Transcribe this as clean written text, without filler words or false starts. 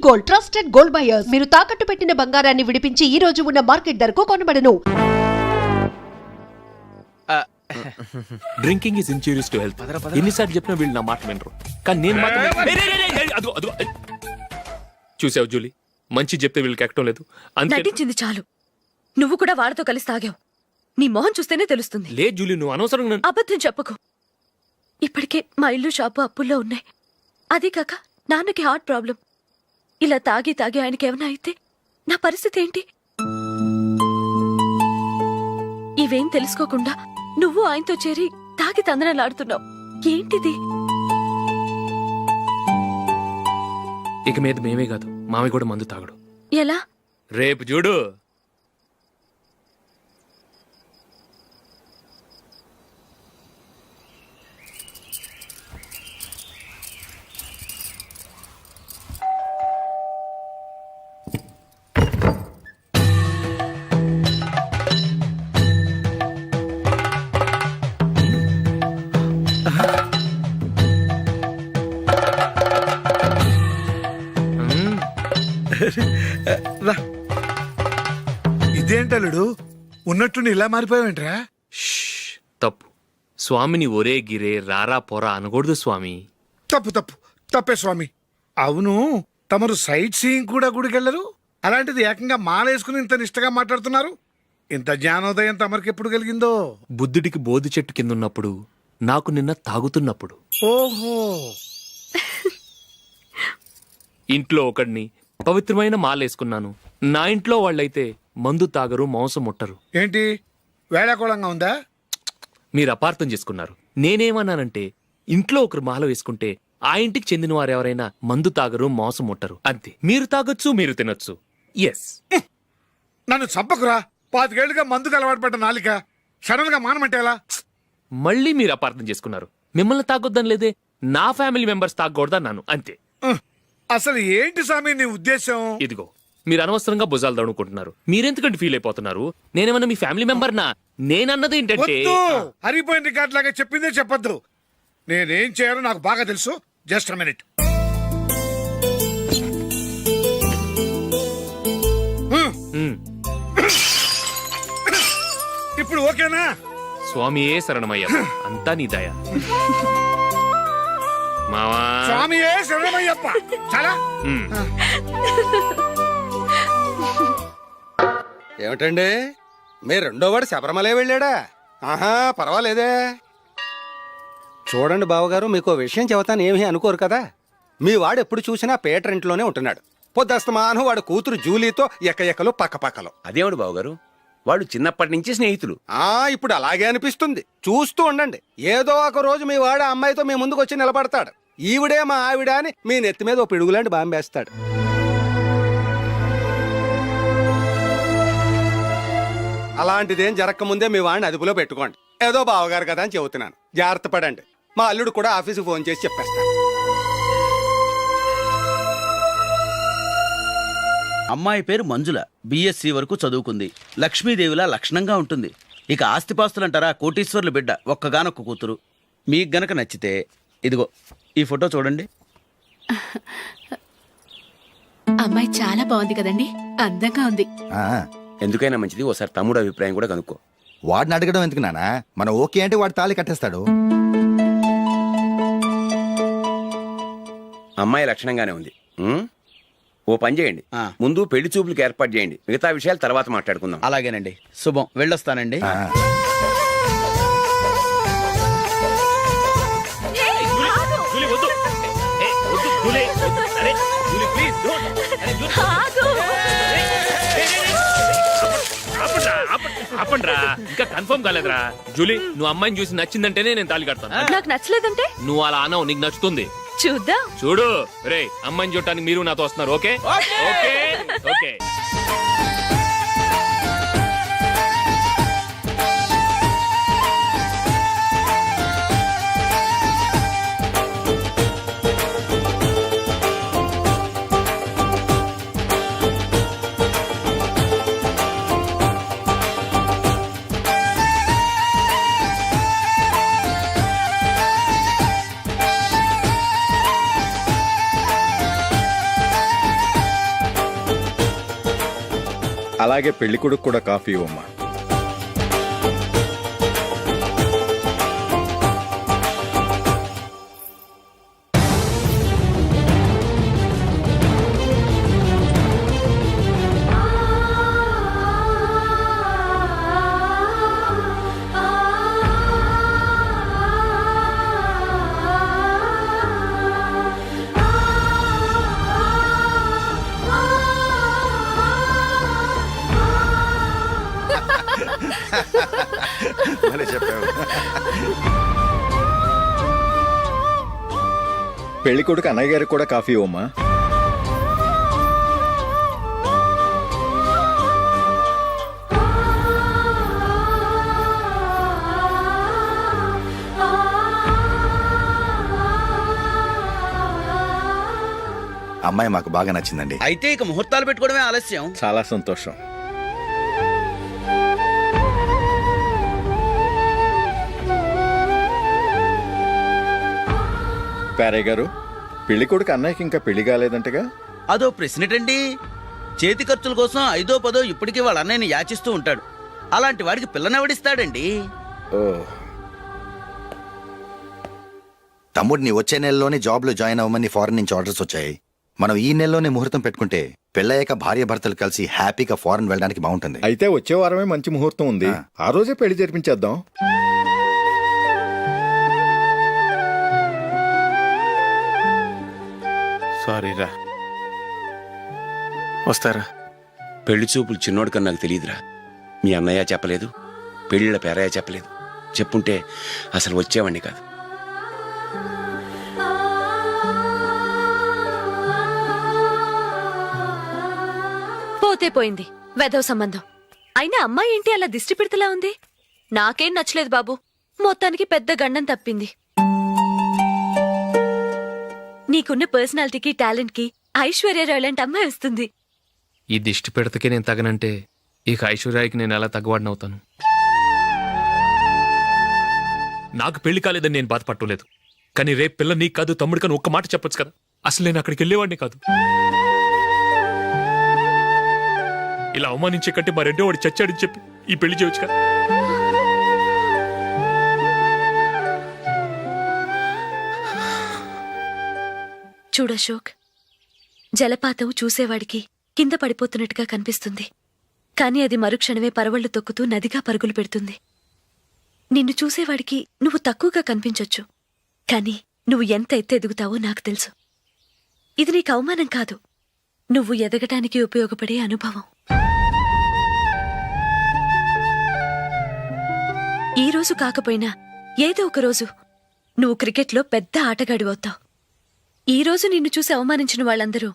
Gold, trusted gold buyers. మీరు తాకట్టు పెట్టిన బంగారాన్ని విడిపించి ఈ రోజు ఉన్న మార్కెట్ ధరకు కొనబడను. Drinking is injurious to health. ఎన్నిసార్లు చెప్పినా వీళ్ళు నా మాట వినరు. కానీ నేను మాత్రం చూసావు జూలీ, మంచి చెప్తే వీళ్ళకి ఎక్కడం లేదు. నటించింది చాలు. నువ్వు కూడా వాడితో కలిసి తాగావు. నీ మొహం చూస్తేనే తెలుస్తుంది. లేదు జూలీ, నువ్వు అనవసరంగా అబద్ధం చెప్పకు. ఇప్పటికే మా ఇల్లు షాపు అప్పుల్లో ఉన్నాయి. అదే కాక నాన్నకి హార్ట్ ప్రాబ్లం. ఇలా తాగి తాగి ఆయనకి ఏమైనా అయితే నా పరిస్థితి ఏంటి? ఇవేం తెలుసుకోకుండా నువ్వు ఆయనతో చేరి తాగి తందనాలాడుతున్నావు. ఏంటిది? ఇక మీద మేమే కాదు, మావి కూడా మందు తాగడు. ఎలా? రేపు చూడు. ఇదేంటలుడు ఉన్నట్టుండి ఇలా మారిపోయావేంట్రా? తప్పు స్వామిని ఒరే గిరే రారా పోరా అనకూడదు స్వామి. తప్పు తప్పు తప్పే స్వామి. అవును, తమరు సైట్ సీయింగ్ కూడా గుడికెళ్ళరు. అలాంటిది ఏకంగా మాలేసుకుని ఇంత నిష్టగా మాట్లాడుతున్నారు. ఇంత జ్ఞానోదయం తమరికి ఎప్పుడు కలిగిందో? బుద్ధుడికి బోధి చెట్టు కింద ఉన్నప్పుడు, నాకు నిన్న తాగుతున్నప్పుడు. ఓహో, ఇంట్లో ఒకడిని పవిత్రమైన మాలేసుకున్నాను. నా ఇంట్లో వాళ్ళైతే మందు తాగరు, మాంసం ముట్టరు. ఏంటి వేళాకోళంగా ఉందా? మీరు అపార్థం చేసుకున్నారు. నేనేమన్నానంటే, ఇంట్లో ఒకరు మాల వేసుకుంటే ఆ ఇంటికి చెందిన వారు ఎవరైనా మందు తాగరు, మాంసం ముట్టరు అంతే. మీరు తాగొచ్చు, మీరు తినొచ్చు. ఎస్. నన్ను చంపకురా. 25 ఏళ్లుగా మందుకు అలవాటు పడ్డ నాలిక సడన్ గా మానమంటే ఎలా? మళ్ళీ మీరు అపార్థం చేసుకున్నారు. మిమ్మల్ని తాగొద్దని లేదే, నా ఫ్యామిలీ మెంబర్స్ తాగకూడదన్నాను అంతే. అసలు ఏంటి స్వామి నీ ఉద్దేశం? ఇదిగో, మీరు అనవసరంగా భుజాలు దడుకుంటున్నారు. మీరెందుకంటే ఫీల్ అయిపోతున్నారు? నేనేమన్నా మీ ఫ్యామిలీ మెంబర్ నా? నేనన్నది ఏంటంటే, హరిపోయిన రికార్డ్ లాగా చెప్పిందే చెప్పొద్దు. నేనేం చేయాలో నాకు బాగా తెలుసు. Just minute. ఇప్పుడు ఓకేనా? స్వామియే శరణమయ్య, అంతా నీ దయ. మావా స్వామియే శరణమయ్యప్ప. చాలా ఏమిటండి, మీ రెండోవాడు శబరిమలే వెళ్ళాడా? ఆహా, పర్వాలేదే. చూడండి బావగారు, మీకు విషయం చెబుతాను, ఏమీ అనుకోరు కదా. మీ వాడు ఎప్పుడు చూసినా పేటరింట్లోనే ఉంటున్నాడు. పొద్దస్తమానం వాడు కూతురు జూలీతో ఎక్కలు పక్కపక్కలు. అదేమిడు బావగారు, వాళ్ళు చిన్నప్పటి నుంచి స్నేహితులు. ఇప్పుడు అలాగే అనిపిస్తుంది. చూస్తూ ఉండండి, ఏదో ఒక రోజు మీ వాడు అమ్మాయితో మీ ముందుకు వచ్చి నిలబడతాడు. ఈవిడే మా ఆవిడ అని మీ నెత్తి మీద ఓ పిడుగులాంటి బాంబేస్తాడు. అలాంటిదేం జరగకముందే మీ వాడిని అదుపులో పెట్టుకోండి. ఏదో బావగారు కదా అని చెబుతున్నాను, జాగ్రత్త పడండి. మా అల్లుడు కూడా ఆఫీసుకు ఫోన్ చేసి చెప్పేస్తాను. అమ్మాయి పేరు మంజుల, బిఎస్సి వరకు చదువుకుంది. లక్ష్మీదేవిలా లక్షణంగా ఉంటుంది. ఇక ఆస్తిపాస్తులంటారా, కోటీశ్వర్లు బిడ్డ, ఒక్కగానొక్క కూతురు. మీకు గనక నచ్చితే ఇదిగో ఈ ఫోటో చూడండి. అమ్మాయి చాలా బాగుంది కదండి, అందంగా ఉంది. ఎందుకైనా మంచిది ఓసారి తమ్ముడు అభిప్రాయం కూడా కనుక్కో. వాడిని అడగడం ఎందుకు నానా? మన ఓకే అంటే వాడు తాళి కట్టేస్తాడు. అమ్మాయి లక్షణంగానే ఉంది. ఓ పని చేయండి, ముందు పెళ్లి చూపులకు ఏర్పాటు చేయండి. మిగతా విషయాలు తర్వాత మాట్లాడుకుందాం. అలాగేనండి, శుభం, వెళ్ళొస్తానండి. ఆపండ్రా, ఇంకా కన్ఫర్మ్ కాలేదురా. జూలీ, నువ్వు అమ్మాయిని చూసి నచ్చిందంటేనే నేను తాళి కడతాను. నాకు నచ్చలేదంటే? నువ్వు అలా అనవు, నీకు నచ్చుతుంది. చూద్దాం. చూడు రే, అమ్మాయిని చూడటానికి మీరు నాతో వస్తున్నారు. Okay okay okay. అలాగే పెళ్లి కొడుకు కూడా కాఫీ ఇవ్వమ్మా. భలే చెప్పావు. పెళ్లి కొడుకు అన్నయ్య గారికి కూడా కాఫీ ఇవ్వమ్మా. అమ్మాయి మాకు బాగా నచ్చిందండి. అయితే ఇక ముహూర్తాలు పెట్టుకోవడమే ఆలస్యం. చాలా సంతోషం. పేరయ్య గారు, పెళ్లి కొడుకు అన్నయ్యకి ఇంకా పెళ్లి కాలేదంటగా? అదో ప్రశ్నటండి. చేతి ఖర్చుల కోసం 5ో 10 ఇప్పటికీ వాళ్ళ అన్నయ్యని యాచిస్తూ ఉంటాడు. అలాంటి వాడికి పిల్లనెవడిస్తాడండి? ఓ, తమ్ముడిని వచ్చే నెలలోనే జాబ్ లో జాయిన్ అవ్వమని ఫారెన్ నుంచి ఆర్డర్స్ వచ్చాయి. మనం ఈ నెలలోనే ముహూర్తం పెట్టుకుంటే పెళ్ళయ్యాక భార్య భర్తలు కలిసి హ్యాపీగా ఫారెన్ వెళ్ళడానికి బాగుంటుంది. అయితే వచ్చే వారమే మంచి ముహూర్తం ఉంది. ఆ రోజే పెళ్లి జరిపించేద్దాం. సారీరా, వస్తారా? పెళ్లి చూపులు చిన్నోడు కన్నా నాకు తెలియదురా. మీ అన్నయ్య చెప్పలేదు, పెళ్ళిళ్ళ పేరయ్య చెప్పలేదు. చెప్పుంటే అసలు వచ్చేవాడిని కాదు. పోతే పోయింది వెధవ సంబంధం. అయినా అమ్మాయి ఏంటి అలా దిష్టి పెడతలా ఉంది? నాకేం నచ్చలేదు బాబు. మొత్తానికి పెద్ద గండం తప్పింది. నీకున్న పర్సనాలిటీకి టాలెంట్ కి ఐశ్వర్యరావు లాంటి అమ్మాయి వస్తుంది. ఈ దిష్టి పెడతకే నేను తగనంటే ఇక ఐశ్వర్యానికి నేను ఎలా తగ్గవాడినవుతాను? నాకు పెళ్లి కాలేదని నేను బాధపట్టలేదు, కానీ రేపు పిల్ల నీకు కాదు తమ్ముడు కానీ ఒక్క మాట చెప్పొచ్చు కదా. అసలు నేను అక్కడికి వెళ్ళేవాడిని కాదు. ఇలా అవమానించే కంటే మా రెండో వాడు చచ్చాడని చెప్పి ఈ పెళ్లి చేయొచ్చు కదా. చూడశోక్, జలపాతం చూసేవాడికి కింద పడిపోతున్నట్టుగా కనిపిస్తుంది, కాని అది మరుక్షణమే పరవళ్లు తొక్కుతూ నదిగా పరుగులు పెడుతుంది. నిన్ను చూసేవాడికి నువ్వు తక్కువగా కనిపించొచ్చు, కాని నువ్వు ఎంత ఎత్తు ఎదుగుతావో నాకు తెలుసు. ఇది నీకు అవమానం కాదు, నువ్వు ఎదగటానికి ఉపయోగపడే అనుభవం. ఈ రోజు కాకపోయినా ఏదో ఒక రోజు నువ్వు క్రికెట్లో పెద్ద ఆటగాడివవుతావు. ఈ రోజు నిన్ను చూసి అవమానించిన వాళ్ళందరూ